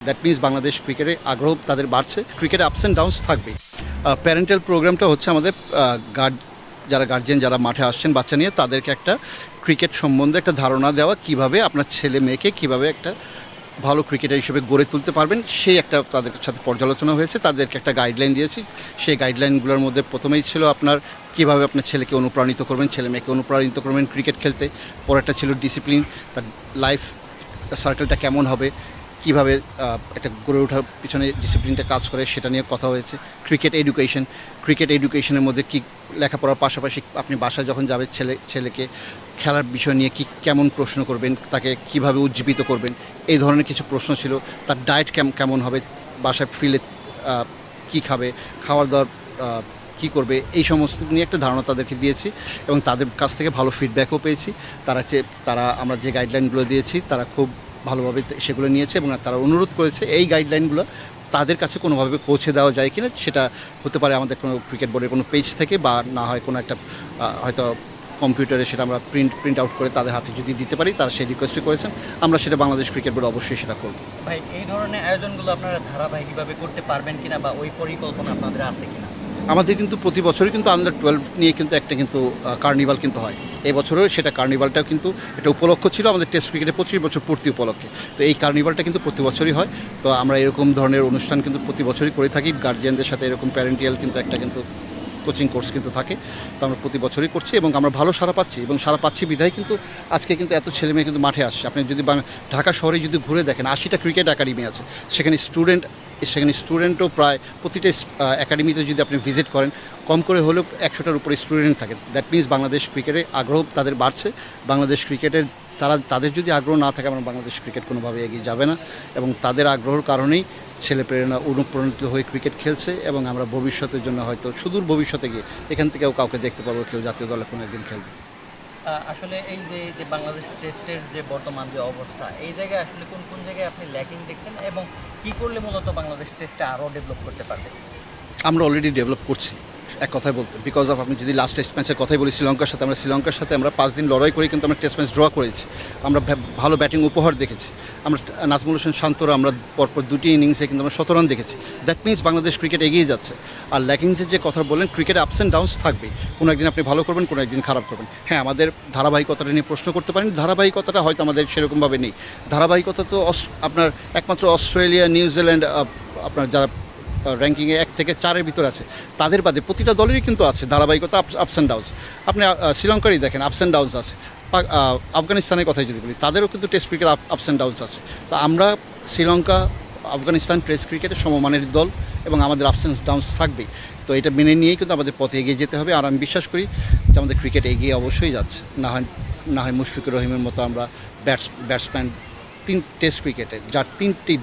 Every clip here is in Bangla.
দ্যাট মিনস বাংলাদেশ ক্রিকেটে আগ্রহ তাদের বাড়ছে, ক্রিকেটে আপস অ্যান্ড ডাউনস থাকবে। প্যারেন্টাল প্রোগ্রামটা হচ্ছে আমাদের যারা গার্জিয়ান যারা মাঠে আসছেন বাচ্চা নিয়ে, তাদেরকে একটা ক্রিকেট সম্বন্ধে একটা ধারণা দেওয়া, কিভাবে আপনার ছেলে মেয়েকে কীভাবে একটা ভালো ক্রিকেটার হিসেবে গড়ে তুলতে পারবেন, সেই একটা তাদের সাথে পর্যালোচনা হয়েছে। তাদেরকে একটা গাইডলাইন দিয়েছি। সেই গাইডলাইনগুলোর মধ্যে প্রথমেই ছিল আপনার কীভাবে আপনার ছেলেকে অনুপ্রাণিত করবেন, ছেলে মেয়েকে অনুপ্রাণিত করবেন ক্রিকেট খেলতে। পরেরটা ছিল ডিসিপ্লিন, তার লাইফ সার্কেলটা কেমন হবে, কীভাবে একটা গড়ে ওঠার পিছনে ডিসিপ্লিনটা কাজ করে, সেটা নিয়ে কথা হয়েছে। ক্রিকেট এডুকেশনের মধ্যে কি লেখাপড়ার পাশাপাশি আপনি বাসায় যখন যাবে ছেলেকে খেলার বিষয় নিয়ে কেমন প্রশ্ন করবেন, তাকে কিভাবে উজ্জীবিত করবেন, এই ধরনের কিছু প্রশ্ন ছিল। তার ডায়েট কেমন হবে, বাসায় ফিরে কী খাবে, খাওয়ার দাওয়ার কী করবে, এই সমস্ত নিয়ে একটা ধারণা তাদেরকে দিয়েছি এবং তাদের কাছ থেকে ভালো ফিডব্যাকও পেয়েছি। তারা আমরা যে গাইডলাইনগুলো দিয়েছি তারা খুব ভালোভাবে সেগুলো নিয়েছে এবং তারা অনুরোধ করেছে এই গাইডলাইনগুলো তাদের কাছে কোনোভাবে পৌঁছে দেওয়া যায় কিনা। সেটা হতে পারে আমাদের কোনো ক্রিকেট বোর্ডের কোনো পেজ থেকে, বা না হয় কোনো একটা হয়তো কম্পিউটারে সেটা আমরা প্রিন্ট আউট করে তাদের হাতে যদি দিতে পারি, তারা সেই রিকোয়েস্টই করেছেন। আমরা সেটা বাংলাদেশ ক্রিকেট বোর্ড অবশ্যই সেটা করব। ভাই, এই ধরনের আয়োজনগুলো আপনারা ধারাবাহিকভাবে করতে পারবেন কিনা, বা ওই পরিকল্পনা আপনাদের আছে কিনা? আমাদের কিন্তু প্রতি বছরই কিন্তু আন্ডার 12 নিয়ে কিন্তু একটা কার্নিভাল কিন্তু হয়। এই বছরও সেটা কার্নিভালটাও কিন্তু এটা উপলক্ষ ছিল আমাদের টেস্ট ক্রিকেটে 25 বছর পূর্তি উপলক্ষে। তো এই কার্নিভালটা কিন্তু প্রতি বছরই হয়। তো আমরা এরকম ধরনের অনুষ্ঠান কিন্তু প্রতি বছরই করে থাকি। গার্জিয়ানদের সাথে এরকম প্যারেন্টিয়াল কিন্তু কোচিং কোর্স কিন্তু থাকে। তো আমরা প্রতি বছরই করছি এবং আমরা ভালো সাড়া পাচ্ছি, এবং সাড়া পাচ্ছি বিধায় কিন্তু আজকে কিন্তু এত ছেলে মেয়ে কিন্তু মাঠে আসছে। আপনি যদি ঢাকা শহরে যদি ঘুরে দেখেন, 80টা ক্রিকেট একাডেমি আছে। সেখানে স্টুডেন্টও প্রায় প্রতিটা একাডেমিতে যদি আপনি ভিজিট করেন, কম করে হলেও 100টার উপরে স্টুডেন্ট থাকে। দ্যাট মিনস বাংলাদেশ ক্রিকেটে আগ্রহ তাদের বাড়ছে। বাংলাদেশ ক্রিকেটের তাদের যদি আগ্রহ না থাকে, আমরা বাংলাদেশ ক্রিকেট কোনোভাবে এগিয়ে যাবে না। এবং তাদের আগ্রহের কারণেই ছেলেপেলেরা অনুপ্রাণিত হয়ে ক্রিকেট খেলছে, এবং আমরা ভবিষ্যতের জন্য হয়তো সুদূর ভবিষ্যতে গিয়ে এখান থেকেও কাউকে দেখতে পাবো, কেউ জাতীয় দলে কোনো একদিন খেলবে। আসলে এই যে বাংলাদেশ টেস্টের যে বর্তমান যে অবস্থা, এই জায়গায় আসলে কোন কোন জায়গায় আপনি ল্যাকিং দেখছেন, এবং কি করলে মূলত বাংলাদেশ টেস্টটা আরও ডেভেলপ করতে পারবে? আমরা অলরেডি ডেভেলপ করছি, এক কথায় বলতে। বিকজ অফ আপনি যদি লাস্ট টেস্ট ম্যাচের কথাই বলি, শ্রীলঙ্কার সাথে আমরা 5 দিন লড়াই করি কিন্তু আমরা টেস্ট ম্যাচ ড্র করেছি। আমরা ভালো ব্যাটিং উপহার দেখেছি। আমরা নাজমুল হোসেন শান্তরা আমরা পরপর 2টি ইনিংসে কিন্তু আমরা 17 রান দেখেছি। দ্যাট মিনস বাংলাদেশ ক্রিকেট এগিয়ে যাচ্ছে। আর ল্যাকিংসের যে কথা বললেন, ক্রিকেটে আপস অ্যান্ড ডাউনস থাকবেই। কোনো একদিন আপনি ভালো করবেন, কোনো একদিন খারাপ করবেন। হ্যাঁ, আমাদের ধারাবাহিকতাটা নিয়ে প্রশ্ন করতে পারেন। ধারাবাহিকতাটা হয়তো আমাদের সেরকমভাবে নেই। ধারাবাহিকতা তো আপনার একমাত্র অস্ট্রেলিয়া, নিউজিল্যান্ড, আপনার যারা র্যাঙ্কিংয়ে 1 থেকে 4-এর ভিতরে আছে, তাদের বাদে প্রতিটা দলেরই কিন্তু আছে ধারাবাহিকতা, আপস অ্যান্ড ডাউনস। আপনি শ্রীলঙ্কারই দেখেন, আপস অ্যান্ড ডাউনস আছে। আফগানিস্তানের কথাই যদি বলি, তাদেরও কিন্তু test cricket ups and downs আছে। তো আমরা শ্রীলঙ্কা, আফগানিস্তান টেস্ট ক্রিকেটের সমমানের দল, এবং আমাদের আপস অ্যান্ড ডাউনস থাকবেই। তো এটা মেনে নিয়েই কিন্তু আমাদের পথে এগিয়ে যেতে হবে। আর আমি বিশ্বাস করি যে আমাদের ক্রিকেট এগিয়ে অবশ্যই যাচ্ছে। না হয় মুশফিকুর রহিমের মতো আমরা ব্যাটসম্যান 3 টেস্ট ক্রিকেটে যার 3টি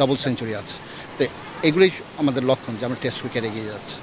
ডবল সেঞ্চুরি আছে। তো এগুলোই আমাদের লক্ষণ যে আমরা টেস্ট ক্রিকেট এগিয়ে যাচ্ছি।